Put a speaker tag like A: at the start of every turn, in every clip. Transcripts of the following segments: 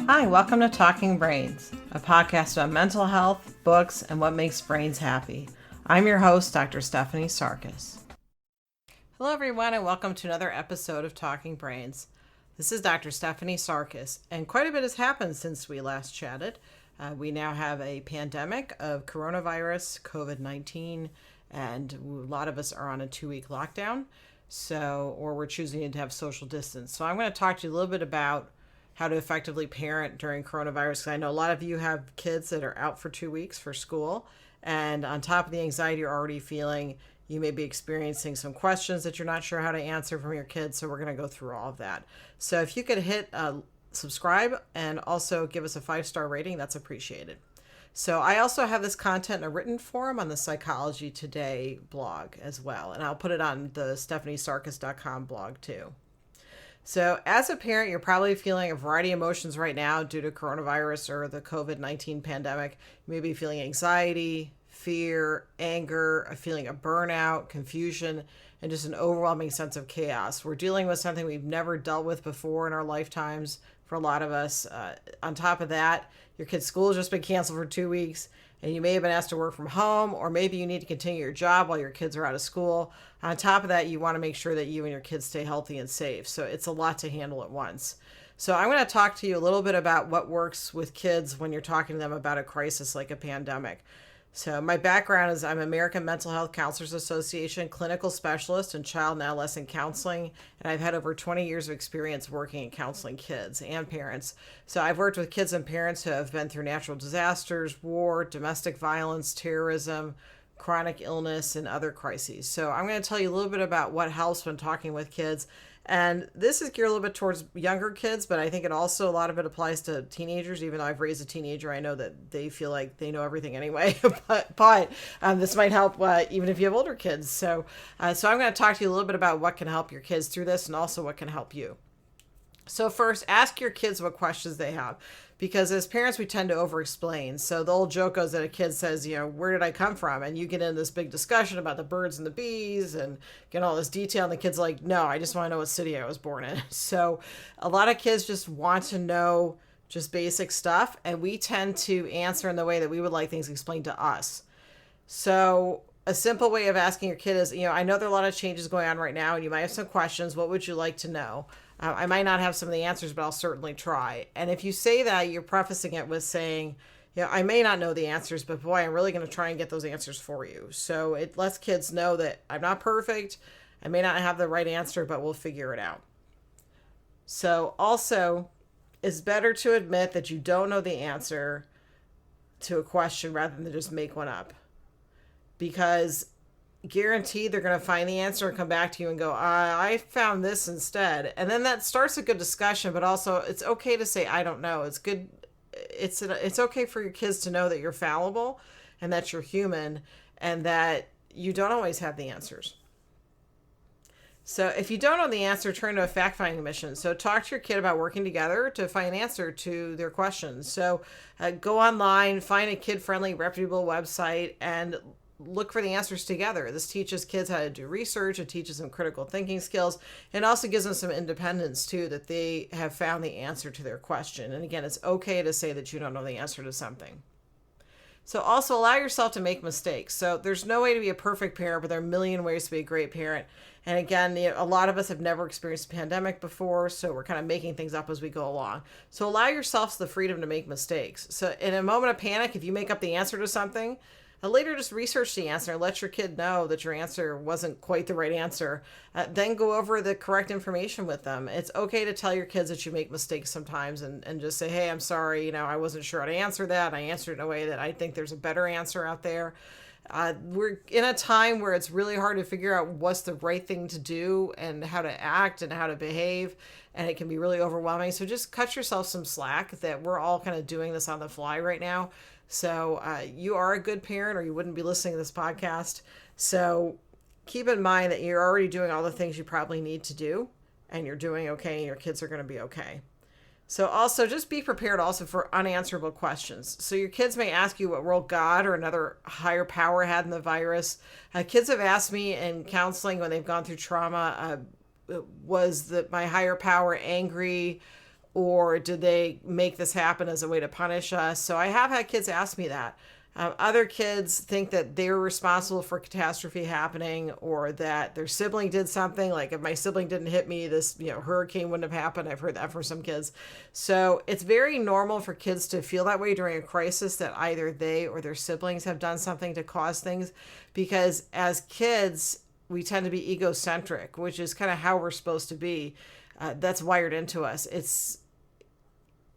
A: Hi, welcome to Talking Brains, a podcast about mental health, books, and what makes brains happy. I'm your host, Dr. Stephanie Sarkis. Hello, everyone, and welcome to another episode of Talking Brains. This is Dr. Stephanie Sarkis, and quite a bit has happened since we last chatted. We now have a pandemic of coronavirus, COVID-19, and a lot of us are on a 2-week lockdown, or we're choosing to have social distance. So I'm going to talk to you a little bit about how to effectively parent during coronavirus, because I know a lot of you have kids that are out for 2 weeks for school, and on top of the anxiety you're already feeling, you may be experiencing some questions that you're not sure how to answer from your kids, so we're going to go through all of that. So if you could hit subscribe and also give us a 5-star rating, that's appreciated. So I also have this content in a written form on the Psychology Today blog as well, and I'll put it on the stephaniesarkis.com blog too. So as a parent, you're probably feeling a variety of emotions right now due to coronavirus or the COVID-19 pandemic. You may be feeling anxiety, fear, anger, a feeling of burnout, confusion, and just an overwhelming sense of chaos. We're dealing with something we've never dealt with before in our lifetimes for a lot of us. On top of that, your kid's school has just been canceled for 2 weeks, and you may have been asked to work from home, or maybe you need to continue your job while your kids are out of school. On top of that, you want to make sure that you and your kids stay healthy and safe. So it's a lot to handle at once. So I'm going to talk to you a little bit about what works with kids when you're talking to them about a crisis like a pandemic. So my background is I'm American Mental Health Counselors Association clinical specialist in child and adolescent counseling, and I've had over 20 years of experience working in counseling kids and parents. So I've worked with kids and parents who have been through natural disasters, war, domestic violence, terrorism, chronic illness, and other crises. So I'm going to tell you a little bit about what helps when talking with kids. And this is geared a little bit towards younger kids, but I think a lot of it applies to teenagers. Even though I've raised a teenager, I know that they feel like they know everything anyway. but this might help even if you have older kids. So I'm going to talk to you a little bit about what can help your kids through this and also what can help you. So first, ask your kids what questions they have, because as parents, we tend to over-explain. So the old joke goes that a kid says, where did I come from? And you get into this big discussion about the birds and the bees and get all this detail. And the kid's like, no, I just want to know what city I was born in. So a lot of kids just want to know just basic stuff. And we tend to answer in the way that we would like things explained to us. So a simple way of asking your kid is, I know there are a lot of changes going on right now and you might have some questions. What would you like to know? I might not have some of the answers, but I'll certainly try. And if you say that, you're prefacing it with saying, I may not know the answers, but boy, I'm really going to try and get those answers for you. So it lets kids know that I'm not perfect. I may not have the right answer, but we'll figure it out. So also, it's better to admit that you don't know the answer to a question rather than just make one up. Because guaranteed they're going to find the answer and come back to you and go, I found this instead. And then that starts a good discussion, but also it's okay to say, I don't know. It's good. It's okay for your kids to know that you're fallible and that you're human and that you don't always have the answers. So if you don't know the answer, turn to a fact-finding mission. So talk to your kid about working together to find an answer to their questions. So go online, find a kid-friendly, reputable website, and look for the answers together. This teaches kids how to do research. It teaches them critical thinking skills, and also gives them some independence too, that they have found the answer to their question. And again, it's okay to say that you don't know the answer to something. So also allow yourself to make mistakes. So there's no way to be a perfect parent, but there are a million ways to be a great parent. And again, a lot of us have never experienced a pandemic before, so we're kind of making things up as we go along. So allow yourselves the freedom to make mistakes. So in a moment of panic, if you make up the answer to something, later just research the answer and let your kid know that your answer wasn't quite the right answer. Then go over the correct information with them. It's okay to tell your kids that you make mistakes sometimes and just say, hey, I'm sorry, I wasn't sure how to answer that. I answered in a way that I think there's a better answer out there. We're in a time where it's really hard to figure out what's the right thing to do and how to act and how to behave. And it can be really overwhelming. So just cut yourself some slack that we're all kind of doing this on the fly right now. So you are a good parent or you wouldn't be listening to this podcast. So keep in mind that you're already doing all the things you probably need to do and you're doing okay and your kids are going to be okay. So also just be prepared also for unanswerable questions. So your kids may ask you what role God or another higher power had in the virus. Kids have asked me in counseling when they've gone through trauma, was that my higher power angry Or did they make this happen as a way to punish us? So I have had kids ask me that. Other kids think that they're responsible for catastrophe happening, or that their sibling did something. Like, if my sibling didn't hit me, this, hurricane wouldn't have happened. I've heard that from some kids. So it's very normal for kids to feel that way during a crisis, that either they or their siblings have done something to cause things. Because as kids, we tend to be egocentric, which is kind of how we're supposed to be. That's wired into us.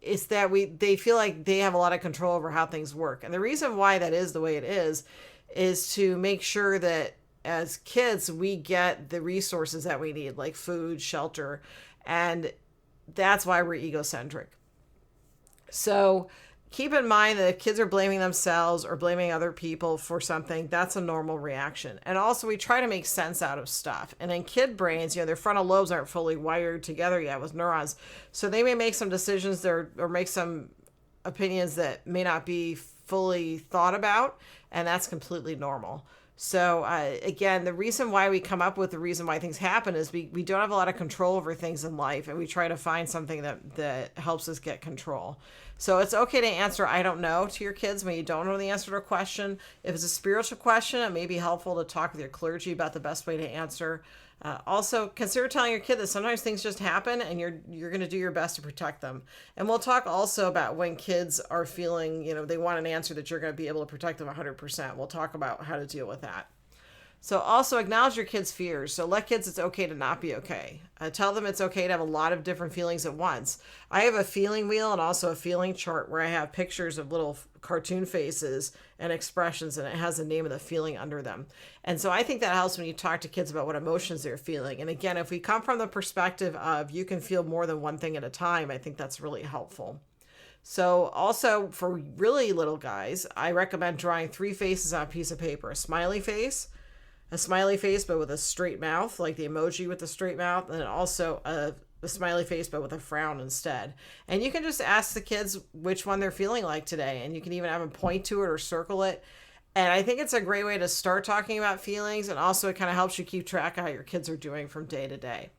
A: It's that they feel like they have a lot of control over how things work. And the reason why that is the way it is to make sure that as kids, we get the resources that we need, like food, shelter. And that's why we're egocentric. So keep in mind that if kids are blaming themselves or blaming other people for something, that's a normal reaction. And also, we try to make sense out of stuff. And in kid brains, their frontal lobes aren't fully wired together yet with neurons. So they may make some decisions there, or make some opinions that may not be fully thought about. And that's completely normal. So again, the reason why we come up with the reason why things happen is we don't have a lot of control over things in life, and we try to find something that helps us get control. So it's okay to answer "I don't know" to your kids when you don't know the answer to a question. If it's a spiritual question, it may be helpful to talk with your clergy about the best way to answer. Also, consider telling your kid that sometimes things just happen, and you're going to do your best to protect them. And we'll talk also about when kids are feeling, they want an answer that you're going to be able to protect them 100%. We'll talk about how to deal with that. So also acknowledge your kids' fears. So let kids, it's okay to not be okay. Tell them it's okay to have a lot of different feelings at once. I have a feeling wheel and also a feeling chart where I have pictures of little cartoon faces and expressions, and it has the name of the feeling under them. And so I think that helps when you talk to kids about what emotions they're feeling. And again, if we come from the perspective of you can feel more than one thing at a time, I think that's really helpful. So also for really little guys, I recommend drawing 3 faces on a piece of paper: a smiley face but with a straight mouth, like the emoji with the straight mouth, and then also a smiley face but with a frown instead. And you can just ask the kids which one they're feeling like today, and you can even have them point to it or circle it. And I think it's a great way to start talking about feelings, and also it kind of helps you keep track of how your kids are doing from day to day.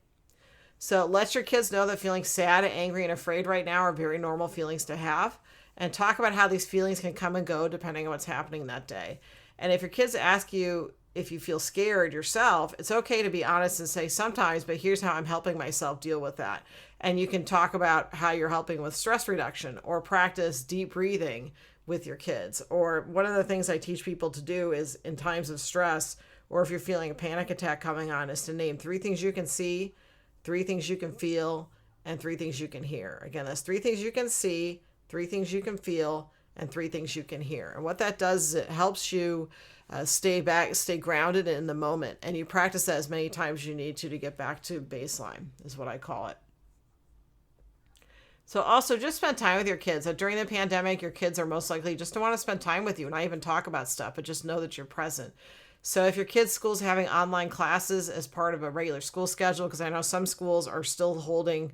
A: So let your kids know that feeling sad, angry, and afraid right now are very normal feelings to have, and talk about how these feelings can come and go depending on what's happening that day. And if your kids ask you if you feel scared yourself, it's okay to be honest and say sometimes, but here's how I'm helping myself deal with that. And you can talk about how you're helping with stress reduction, or practice deep breathing with your kids. Or one of the things I teach people to do is, in times of stress, or if you're feeling a panic attack coming on, is to name 3 things you can see, 3 things you can feel, and 3 things you can hear. Again, that's 3 things you can see, 3 things you can feel, and 3 things you can hear. And what that does is it helps you stay grounded in the moment. And you practice that as many times as you need to get back to baseline, is what I call it. So also just spend time with your kids. During the pandemic, your kids are most likely just to want to spend time with you, and not even talk about stuff, but just know that you're present. So if your kids' school's having online classes as part of a regular school schedule, because I know some schools are still holding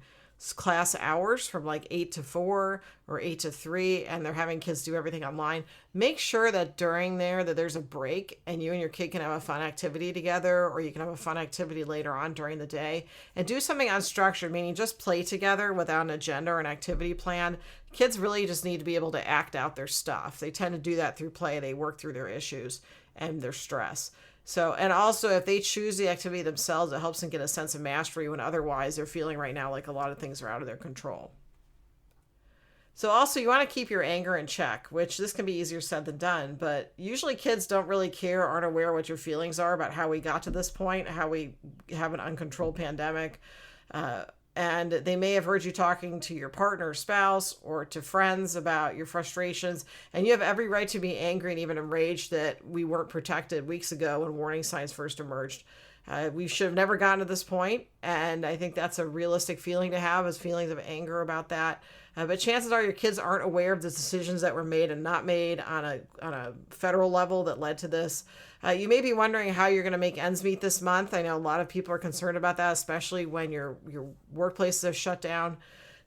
A: class hours from like 8 to 4 or 8 to 3, and they're having kids do everything online, make sure that during there that there's a break and you and your kid can have a fun activity together, or you can have a fun activity later on during the day, and do something unstructured, meaning just play together without an agenda or an activity plan. Kids really just need to be able to act out their stuff. They tend to do that through play. They work through their issues and their stress. So, and also if they choose the activity themselves, it helps them get a sense of mastery when otherwise they're feeling right now like a lot of things are out of their control. So also you want to keep your anger in check, which this can be easier said than done, but usually kids don't really care, aren't aware what your feelings are about how we got to this point, how we have an uncontrolled pandemic. And they may have heard you talking to your partner or spouse or to friends about your frustrations. And you have every right to be angry and even enraged that we weren't protected weeks ago when warning signs first emerged. We should have never gotten to this point. And I think that's a realistic feeling to have, is feelings of anger about that. But chances are your kids aren't aware of the decisions that were made and not made on a federal level that led to this. You may be wondering how you're going to make ends meet this month. I know a lot of people are concerned about that, especially when your workplaces have shut down.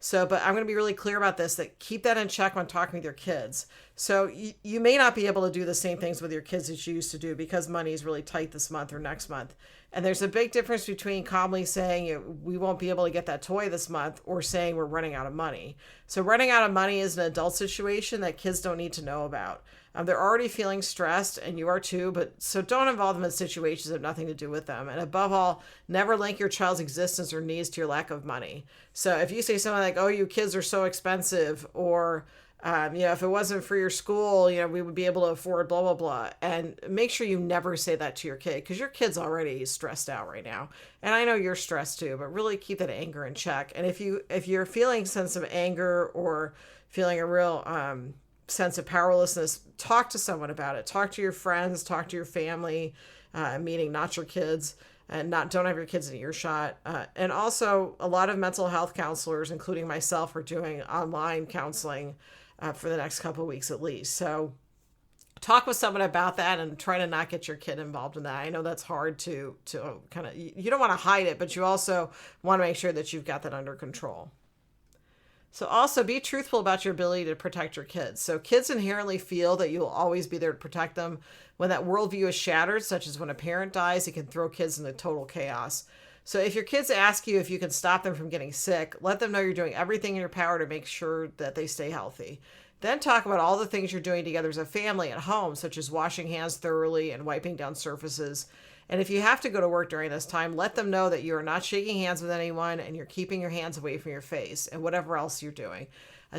A: So, but I'm going to be really clear about this, that keep that in check when talking with your kids. So you may not be able to do the same things with your kids as you used to do because money is really tight this month or next month. And there's a big difference between calmly saying we won't be able to get that toy this month or saying we're running out of money. So running out of money is an adult situation that kids don't need to know about. They're already feeling stressed, and you are too, but so don't involve them in situations that have nothing to do with them. And above all, never link your child's existence or needs to your lack of money. So if you say something like, oh, you kids are so expensive, or if it wasn't for your school, we would be able to afford blah, blah, blah. And make sure you never say that to your kid, because your kid's already stressed out right now. And I know you're stressed too, but really keep that anger in check. And if you're feeling a sense of anger or feeling a real sense of powerlessness, talk to someone about it. Talk to your friends, talk to your family, meaning not your kids. And don't have your kids in earshot. And also, a lot of mental health counselors, including myself, are doing online counseling for the next couple of weeks at least. So talk with someone about that and try to not get your kid involved in that. I know that's hard to kind of, you don't want to hide it, but you also want to make sure that you've got that under control. So also be truthful about your ability to protect your kids. So kids inherently feel that you'll always be there to protect them. When that worldview is shattered, such as when a parent dies, it can throw kids into total chaos. So if your kids ask you if you can stop them from getting sick, let them know you're doing everything in your power to make sure that they stay healthy. Then talk about all the things you're doing together as a family at home, such as washing hands thoroughly and wiping down surfaces. And if you have to go to work during this time, let them know that you are not shaking hands with anyone and you're keeping your hands away from your face and whatever else you're doing.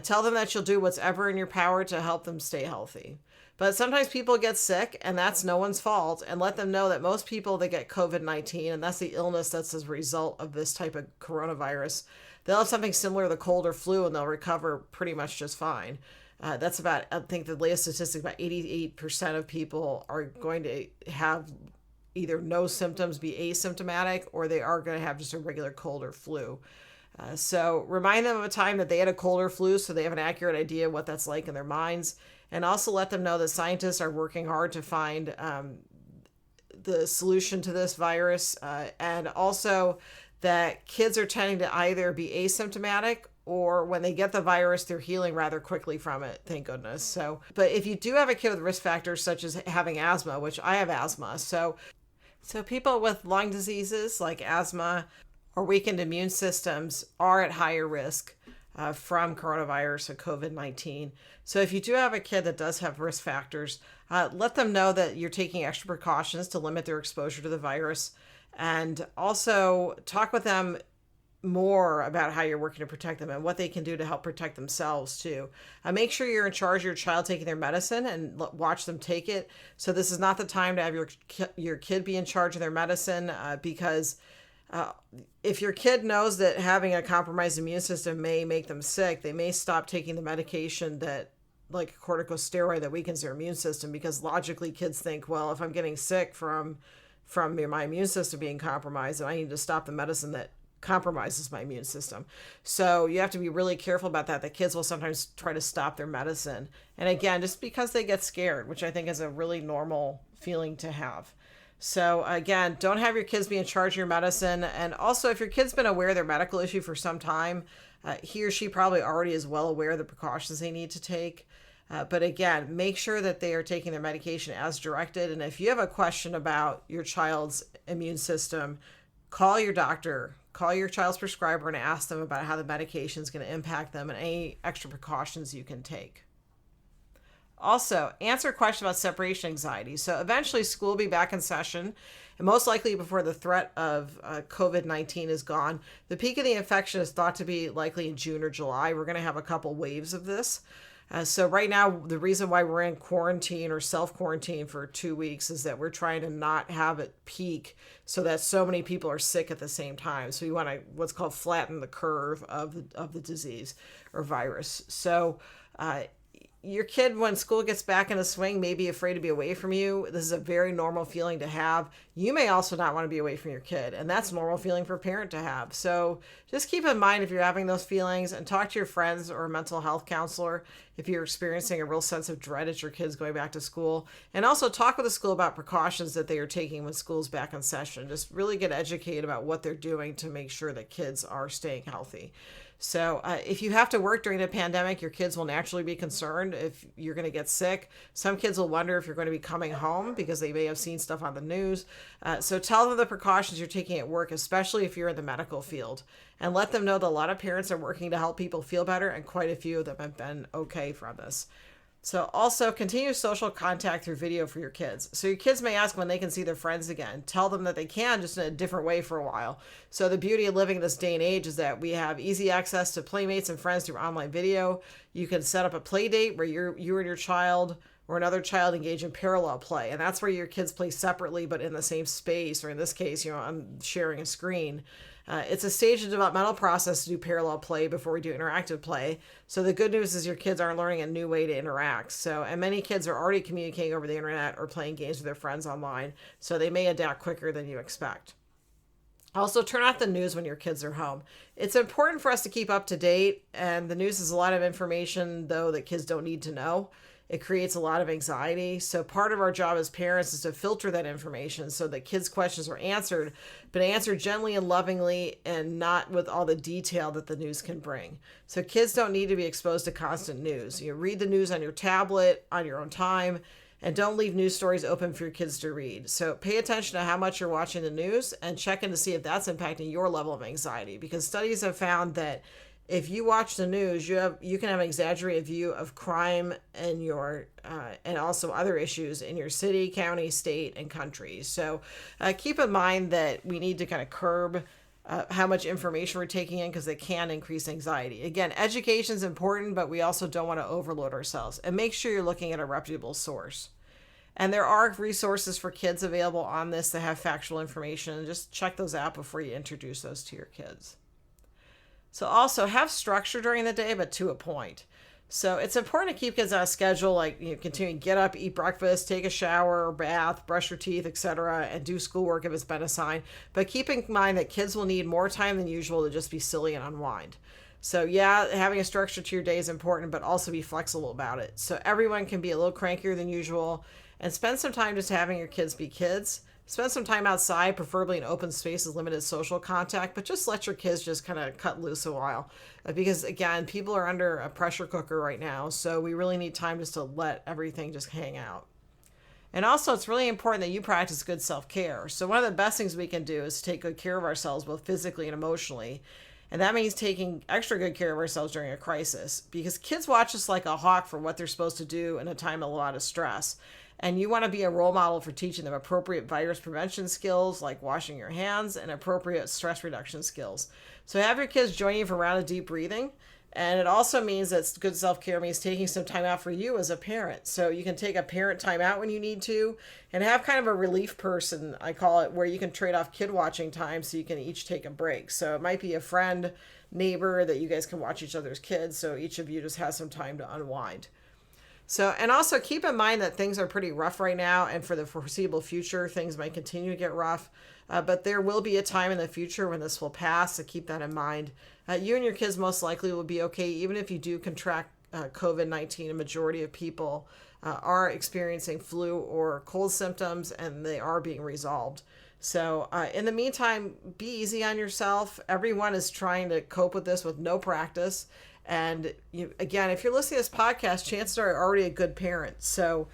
A: Tell them that you'll do whatever in your power to help them stay healthy. But sometimes people get sick, and that's no one's fault. And let them know that most people that get COVID-19, and that's the illness that's as a result of this type of coronavirus, they'll have something similar to the cold or flu, and they'll recover pretty much just fine. That's about, I think the latest statistic, about 88% of people are going to have either no symptoms, be asymptomatic, or they are going to have just a regular cold or flu. So remind them of a time that they had a cold or flu so they have an accurate idea what that's like in their minds. And also let them know that scientists are working hard to find the solution to this virus. And also that kids are tending to either be asymptomatic or when they get the virus, they're healing rather quickly from it, thank goodness. So, but if you do have a kid with risk factors such as having asthma, which I have asthma, so people with lung diseases like asthma or weakened immune systems are at higher risk from coronavirus or COVID-19. So if you do have a kid that does have risk factors, let them know that you're taking extra precautions to limit their exposure to the virus. And also talk with them more about how you're working to protect them and what they can do to help protect themselves too. Make sure you're in charge of your child taking their medicine and watch them take it. So this is not the time to have your kid be in charge of their medicine because if your kid knows that having a compromised immune system may make them sick, they may stop taking the medication that, like a corticosteroid that weakens their immune system, because logically kids think, well, if I'm getting sick from my immune system being compromised, then I need to stop the medicine that compromises my immune system. So you have to be really careful about that. The kids will sometimes try to stop their medicine. And again, just because they get scared, which I think is a really normal feeling to have. So again, don't have your kids be in charge of your medicine. And also, if your kid's been aware of their medical issue for some time, he or she probably already is well aware of the precautions they need to take. But again, make sure that they are taking their medication as directed. And if you have a question about your child's immune system, call your doctor, call your child's prescriber and ask them about how the medication is going to impact them and any extra precautions you can take. Also, answer a question about separation anxiety. So eventually school will be back in session, and most likely before the threat of COVID-19 is gone. The peak of the infection is thought to be likely in June or July. We're going to have a couple waves of this. So right now, the reason why we're in quarantine or self-quarantine for 2 weeks is that we're trying to not have it peak so that so many people are sick at the same time. So we want to what's called flatten the curve of the disease or virus. So your kid, when school gets back in the swing, may be afraid to be away from you. This is a very normal feeling to have. You may also not want to be away from your kid, and that's a normal feeling for a parent to have. So just keep in mind if you're having those feelings, and talk to your friends or a mental health counselor if you're experiencing a real sense of dread at your kids going back to school. And also talk with the school about precautions that they are taking when school's back in session. Just really get educated about what they're doing to make sure that kids are staying healthy. So if you have to work during the pandemic, your kids will naturally be concerned if you're going to get sick. Some kids will wonder if you're going to be coming home because they may have seen stuff on the news. So tell them the precautions you're taking at work, especially if you're in the medical field, and let them know that a lot of parents are working to help people feel better, and quite a few of them have been okay from this. So also continue social contact through video for your kids. So your kids may ask when they can see their friends again. Tell them that they can, just in a different way for a while. So the beauty of living in this day and age is that we have easy access to playmates and friends through online video. You can set up a play date where you and your child or another child engage in parallel play. And that's where your kids play separately but in the same space, or in this case, I'm sharing a screen. It's a stage of developmental process to do parallel play before we do interactive play. So the good news is your kids are learning a new way to interact. And many kids are already communicating over the internet or playing games with their friends online. So they may adapt quicker than you expect. Also, turn off the news when your kids are home. It's important for us to keep up to date, and the news is a lot of information, though, that kids don't need to know. It creates a lot of anxiety. So part of our job as parents is to filter that information so that kids' questions are answered, but answered gently and lovingly, and not with all the detail that the news can bring. So kids don't need to be exposed to constant news. You read the news on your tablet, on your own time, and don't leave news stories open for your kids to read. So pay attention to how much you're watching the news and check in to see if that's impacting your level of anxiety, because studies have found that if you watch the news, you can have an exaggerated view of crime and and also other issues in your city, county, state, and country. So keep in mind that we need to kind of curb how much information we're taking in, because it can increase anxiety. Again, education is important, but we also don't want to overload ourselves. And make sure you're looking at a reputable source. And there are resources for kids available on this that have factual information. And just check those out before you introduce those to your kids. So also have structure during the day, but to a point. So it's important to keep kids on a schedule, like continue to get up, eat breakfast, take a shower or bath, brush your teeth, etc., and do schoolwork if it's been assigned. But keep in mind that kids will need more time than usual to just be silly and unwind. So yeah, having a structure to your day is important, but also be flexible about it. So everyone can be a little crankier than usual, and spend some time just having your kids be kids. Spend some time outside, preferably in open spaces, limited social contact, but just let your kids just kind of cut loose a while. Because again, people are under a pressure cooker right now, so we really need time just to let everything just hang out. And also, it's really important that you practice good self-care. So one of the best things we can do is take good care of ourselves, both physically and emotionally. And that means taking extra good care of ourselves during a crisis, because kids watch us like a hawk for what they're supposed to do in a time of a lot of stress. And you want to be a role model for teaching them appropriate virus prevention skills like washing your hands and appropriate stress reduction skills. So have your kids join you for a round of deep breathing. And it also means that good self-care means taking some time out for you as a parent. So you can take a parent time out when you need to, and have kind of a relief person, I call it, where you can trade off kid watching time so you can each take a break. So it might be a friend, neighbor that you guys can watch each other's kids, so each of you just has some time to unwind. So, and also keep in mind that things are pretty rough right now, and for the foreseeable future, things might continue to get rough. But there will be a time in the future when this will pass, so keep that in mind. You and your kids most likely will be okay, even if you do contract COVID-19. A majority of people are experiencing flu or cold symptoms, and they are being resolved. So in the meantime, be easy on yourself. Everyone is trying to cope with this with no practice. And again, if you're listening to this podcast, chances are you're already a good parent. So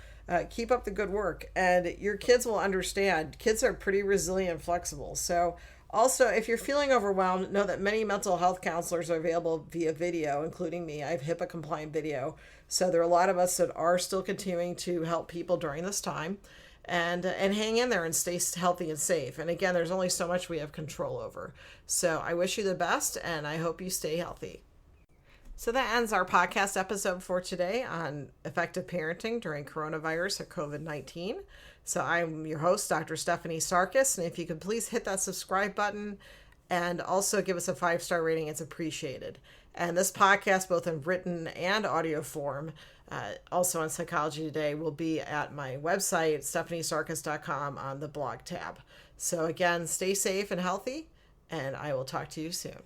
A: keep up the good work, and your kids will understand. Kids are pretty resilient and flexible. So also, if you're feeling overwhelmed, know that many mental health counselors are available via video, including me. I have HIPAA compliant video. So there are a lot of us that are still continuing to help people during this time, and hang in there and stay healthy and safe. And again, there's only so much we have control over. So I wish you the best, and I hope you stay healthy. So that ends our podcast episode for today on effective parenting during coronavirus or COVID-19. So I'm your host, Dr. Stephanie Sarkis. And if you could please hit that subscribe button and also give us a 5-star rating, it's appreciated. And this podcast, both in written and audio form, also on Psychology Today, will be at my website, stephaniesarkis.com, on the blog tab. So again, stay safe and healthy, and I will talk to you soon.